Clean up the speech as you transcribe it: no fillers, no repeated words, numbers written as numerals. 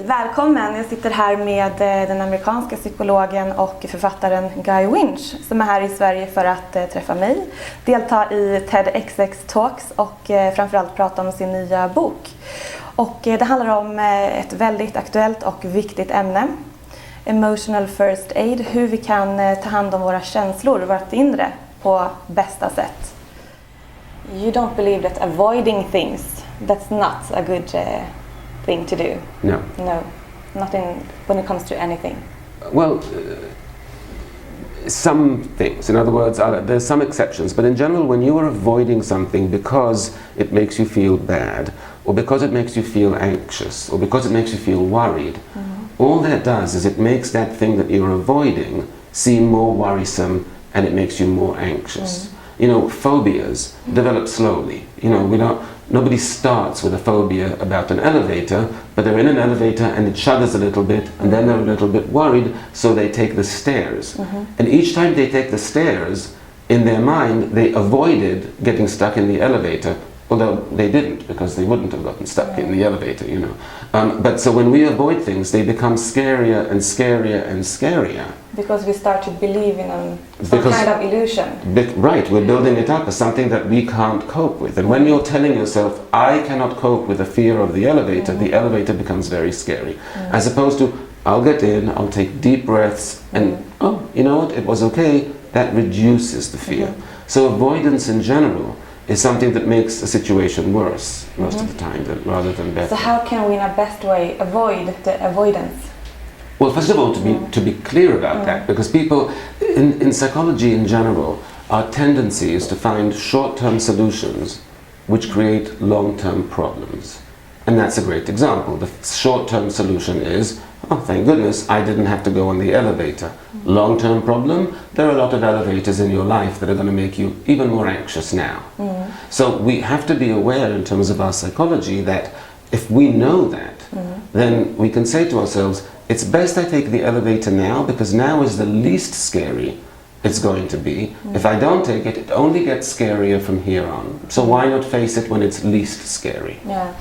välkommen. Jag sitter här med den amerikanska psykologen och författaren Guy Winch som är här i Sverige för att träffa mig, delta i TEDx Talks och framförallt prata om sin nya bok. Och det handlar om ett väldigt aktuellt och viktigt ämne, emotional first aid, hur vi kan ta hand om våra känslor, vårt inre på bästa sätt. You don't believe that avoiding things, that's not a good thing to do? No. No, not when it comes to anything. Well, some things. In other words, there's some exceptions, but in general, when you are avoiding something because it makes you feel bad, or because it makes you feel anxious, or because it makes you feel worried, all that does is it makes that thing that you're avoiding seem more worrisome, and it makes you more anxious. You know, phobias develop slowly. You know, nobody starts with a phobia about an elevator, but they're in an elevator and it shudders a little bit, and then they're a little bit worried, so they take the stairs. And each time they take the stairs, in their mind, they avoided getting stuck in the elevator, although they didn't, because they wouldn't have gotten stuck in the elevator, you know. But so when we avoid things, they become scarier and scarier and scarier. Because we start to believe in some kind of illusion. Right, we're building it up as something that we can't cope with. And when you're telling yourself, I cannot cope with the fear of the elevator becomes very scary. As opposed to, I'll get in, I'll take deep breaths, and oh, you know what, it was okay, that reduces the fear. So avoidance in general is something that makes a situation worse most of the time rather than better. So how can we in a best way avoid the avoidance? Well, first of all, to be clear about that, because people, in psychology in general, our tendency is to find short-term solutions which create long-term problems. And that's a great example. The short-term solution is, oh, thank goodness, I didn't have to go on the elevator. Long-term problem, there are a lot of elevators in your life that are going to make you even more anxious now. So we have to be aware in terms of our psychology that if we know that, then we can say to ourselves, it's best I take the elevator now, because now is the least scary it's going to be. If I don't take it, it only gets scarier from here on. So why not face it when it's least scary? Yeah.